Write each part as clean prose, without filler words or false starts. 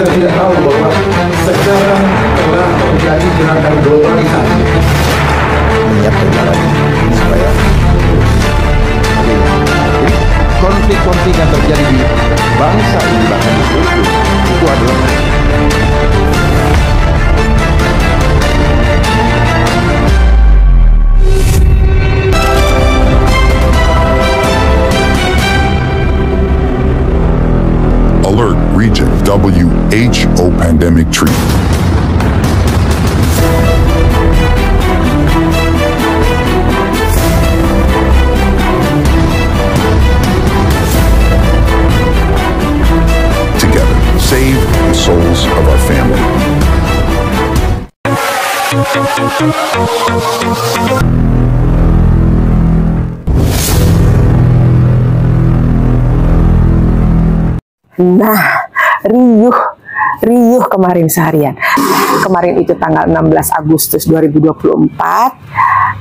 tidak tahu bahwa sekarang telah terjadi gerakan globalisasi. Menyiapkan jalan supaya konflik-konflik yang terjadi di bangsa ini bahkan itu adalah Alert Region WHO Pandemic Treatment. Together, save the souls of our family. Nah, riuh kemarin seharian. Kemarin itu tanggal 16 Agustus 2024,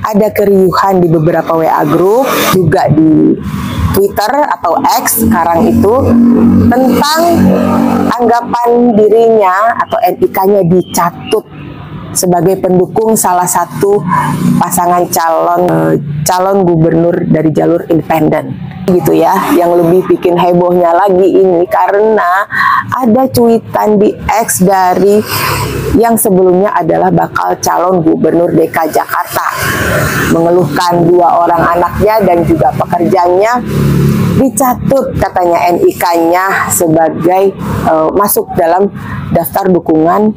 ada keriuhan di beberapa WA group, juga di Twitter atau X sekarang itu, tentang anggapan dirinya atau NIK-nya dicatut sebagai pendukung salah satu pasangan calon gubernur dari jalur independen, gitu ya. Yang lebih bikin hebohnya lagi ini karena ada cuitan di X dari yang sebelumnya adalah bakal calon gubernur DKI Jakarta, mengeluhkan 2 orang anaknya dan juga pekerjanya dicatut katanya NIK-nya sebagai masuk dalam daftar dukungan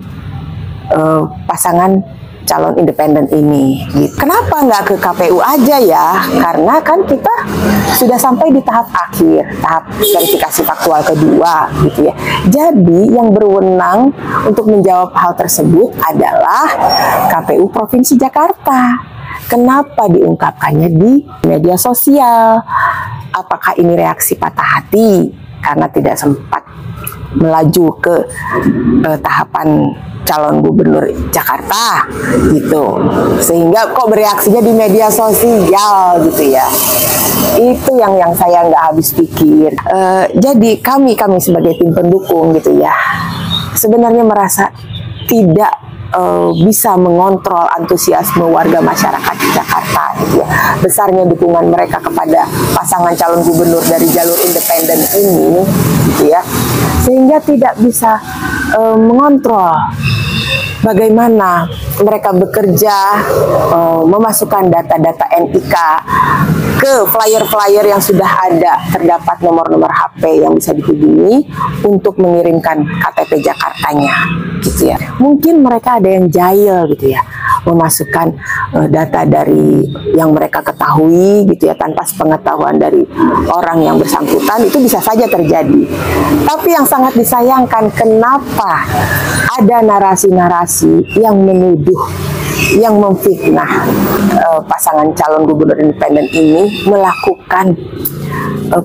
pasangan calon independen ini. Gitu. Kenapa nggak ke KPU aja ya? Karena kan kita sudah sampai di tahap akhir, tahap verifikasi faktual kedua, gitu ya. Jadi yang berwenang untuk menjawab hal tersebut adalah KPU Provinsi Jakarta. Kenapa diungkapkannya di media sosial? Apakah ini reaksi patah hati karena tidak sempat melaju ke tahapan calon gubernur Jakarta gitu, sehingga kok bereaksinya di media sosial gitu ya. Itu yang saya nggak habis pikir. Jadi kami sebagai tim pendukung gitu ya, sebenarnya merasa tidak bisa mengontrol antusiasme warga masyarakat di Jakarta gitu ya. Besarnya dukungan mereka kepada pasangan calon gubernur dari jalur independen ini gitu ya, sehingga tidak bisa mengontrol bagaimana mereka bekerja, memasukkan data-data NIK ke flyer-flyer yang sudah ada, terdapat nomor-nomor HP yang bisa dihubungi untuk mengirimkan KTP Jakartanya, gitu ya. Mungkin mereka ada yang jahil gitu ya, memasukkan data dari yang mereka ketahui gitu ya, tanpa sepengetahuan dari orang yang bersangkutan, itu bisa saja terjadi. Tapi yang sangat disayangkan, kenapa ada narasi-narasi yang menuduh, yang memfitnah pasangan calon gubernur independen ini melakukan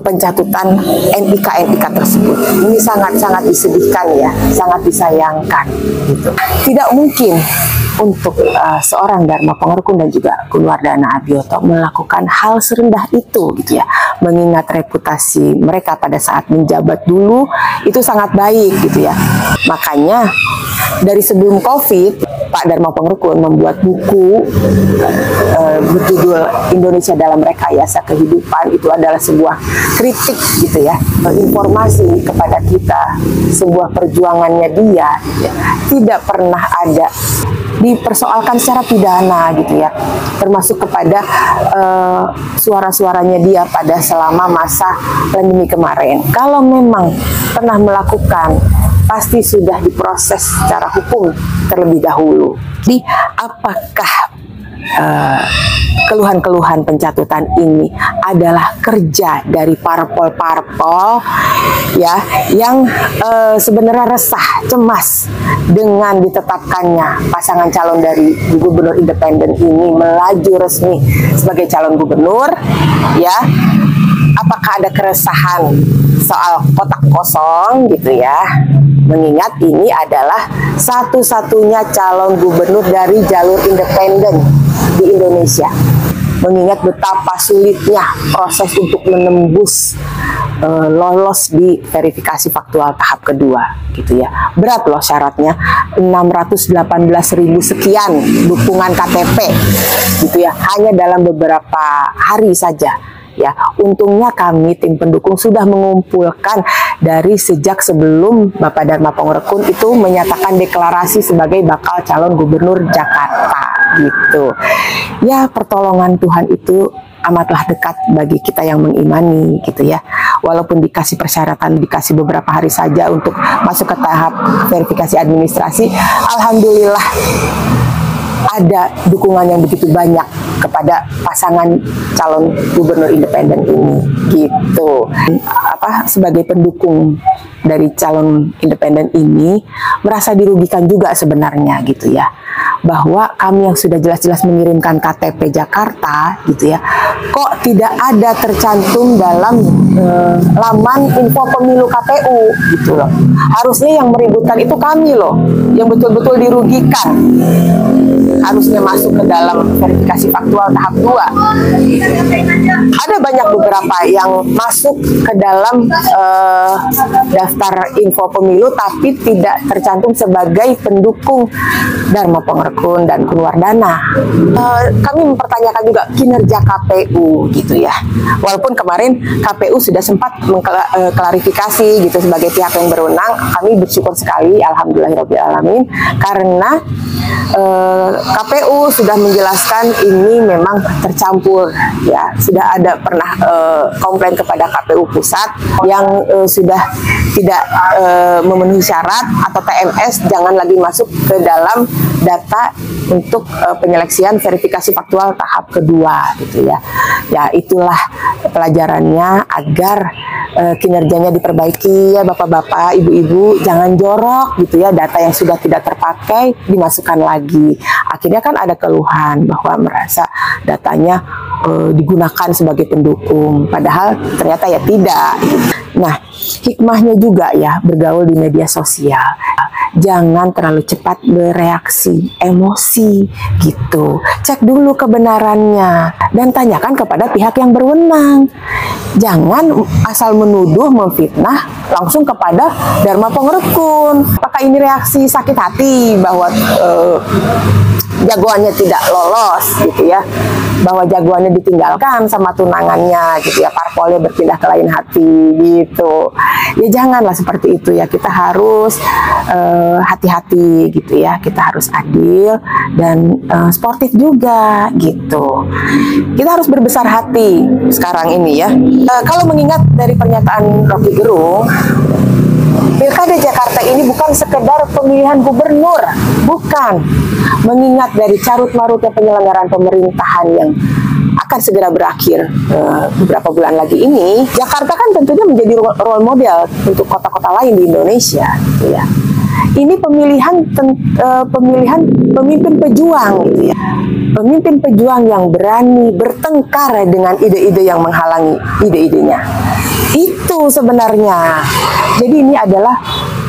pencatutan NIK tersebut. Ini sangat-sangat disedihkan ya, sangat disayangkan gitu. Tidak mungkin untuk seorang Dharma Pangerukun dan juga Kunwardana Abioto melakukan hal serendah itu gitu ya, mengingat reputasi mereka pada saat menjabat dulu itu sangat baik gitu ya. Makanya dari sebelum COVID, Pak Dharma Pangerukun membuat buku berjudul Indonesia dalam Rekayasa Kehidupan. Itu adalah sebuah kritik gitu ya, informasi kepada kita, sebuah perjuangannya dia gitu ya, tidak pernah ada dipersoalkan secara pidana gitu ya, termasuk kepada suara-suaranya dia pada selama masa pandemi kemarin. Kalau memang pernah melakukan, pasti sudah diproses secara hukum terlebih dahulu. Jadi apakah keluhan-keluhan pencatutan ini adalah kerja dari parpol-parpol ya, yang sebenarnya resah, cemas dengan ditetapkannya pasangan calon dari gubernur independen ini melaju resmi sebagai calon gubernur ya? Apakah ada keresahan soal kotak kosong gitu ya? Mengingat ini adalah satu-satunya calon gubernur dari jalur independen di Indonesia. Mengingat betapa sulitnya proses untuk menembus lolos di verifikasi faktual tahap kedua gitu ya. Berat loh syaratnya, 618.000 sekian dukungan KTP gitu ya, hanya dalam beberapa hari saja. Ya, untungnya kami tim pendukung sudah mengumpulkan dari sejak sebelum Bapak Dharma Pongrekun itu menyatakan deklarasi sebagai bakal calon gubernur Jakarta gitu. Ya, pertolongan Tuhan itu amatlah dekat bagi kita yang mengimani gitu ya. Walaupun dikasih persyaratan, dikasih beberapa hari saja untuk masuk ke tahap verifikasi administrasi, alhamdulillah ada dukungan yang begitu banyak kepada pasangan calon gubernur independen ini gitu. Sebagai pendukung dari calon independen ini merasa dirugikan juga sebenarnya gitu ya, bahwa kami yang sudah jelas-jelas mengirimkan KTP Jakarta gitu ya, kok tidak ada tercantum dalam laman info pemilu KPU gitu loh. Harusnya yang meributkan itu kami loh, yang betul-betul dirugikan. Harusnya masuk ke dalam verifikasi faktual tahap 2. Ada banyak beberapa yang masuk ke dalam daftar info pemilu tapi tidak tercantum sebagai pendukung Dharma Pongrekun dan Kunwardana. Kami mempertanyakan juga kinerja KPU gitu ya. Walaupun kemarin KPU sudah sempat mengklarifikasi gitu sebagai pihak yang berwenang, kami bersyukur sekali, alhamdulillahirobbilalamin, karena KPU sudah menjelaskan ini memang tercampur ya. Sudah ada pernah komplain kepada KPU pusat yang sudah tidak memenuhi syarat atau TMS jangan lagi masuk ke dalam data untuk penyeleksian verifikasi faktual tahap kedua gitu ya. Ya itulah pelajarannya agar kinerjanya diperbaiki ya Bapak-bapak, Ibu-ibu, jangan jorok gitu ya, data yang sudah tidak terpakai dimasukkan lagi. Akhirnya kan ada keluhan bahwa merasa datanya digunakan sebagai pendukung, padahal ternyata ya tidak. Nah, hikmahnya juga ya bergaul di media sosial. Jangan terlalu cepat bereaksi emosi gitu. Cek dulu kebenarannya dan tanyakan kepada pihak yang berwenang. Jangan asal menuduh, memfitnah langsung kepada Dharma Pongrekun. Apakah ini reaksi sakit hati bahwa jagoannya tidak lolos gitu ya, bahwa jagoannya ditinggalkan sama tunangannya gitu ya, parpolnya berpindah ke lain hati gitu ya. Janganlah seperti itu ya, kita harus hati-hati gitu ya, kita harus adil dan sportif juga gitu. Kita harus berbesar hati sekarang ini ya. Kalau mengingat dari pernyataan Rocky Gerung, Pilkada Jakarta ini bukan sekedar pemilihan gubernur, bukan. Mengingat dari carut-marutnya penyelenggaraan pemerintahan yang akan segera berakhir beberapa bulan lagi ini, Jakarta kan tentunya menjadi role model untuk kota-kota lain di Indonesia, gitu ya. Ini pemilihan pemimpin pejuang, gitu ya. Pemimpin pejuang yang berani bertengkar dengan ide-ide yang menghalangi ide-idenya. Itu sebenarnya. Jadi ini adalah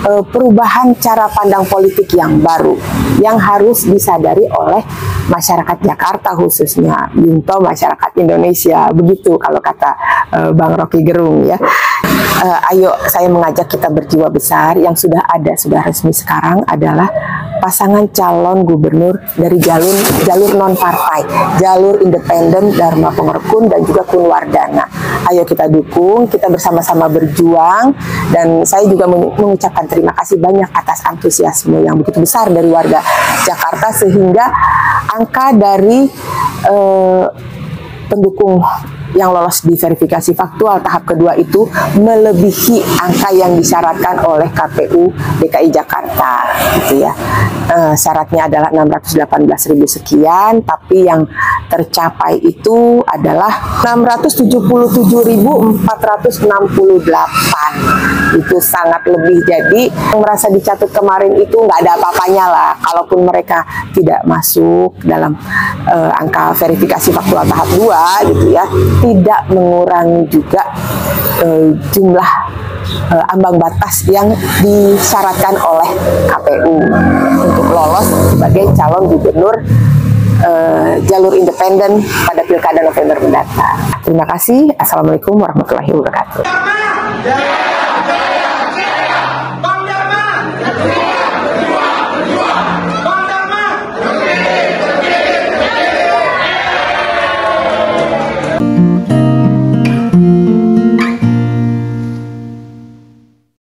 perubahan cara pandang politik yang baru yang harus disadari oleh masyarakat Jakarta khususnya, Yunto masyarakat Indonesia, begitu kalau kata Bang Rocky Gerung ya. Ayo saya mengajak kita berjiwa besar. Yang sudah ada, sudah resmi sekarang adalah pasangan calon gubernur dari jalur non partai, jalur independen Dharma Pongrekun dan juga Kunwardana. Ayo kita dukung, kita bersama-sama berjuang, dan saya juga mengucapkan terima kasih banyak atas antusiasme yang begitu besar dari warga Jakarta sehingga angka dari pendukung yang lolos di verifikasi faktual tahap kedua itu melebihi angka yang disyaratkan oleh KPU DKI Jakarta gitu ya. Syaratnya adalah 618.000 sekian, tapi yang tercapai itu adalah 677.468. Itu sangat lebih. Jadi yang merasa dicatut kemarin itu nggak ada apa-apanya lah, kalaupun mereka tidak masuk dalam angka verifikasi faktual tahap 2 gitu ya, tidak mengurangi juga jumlah ambang batas yang disyaratkan oleh KPU untuk lolos sebagai calon gubernur jalur independen pada Pilkada November mendatang. Terima kasih. Assalamualaikum warahmatullahi wabarakatuh. Jangan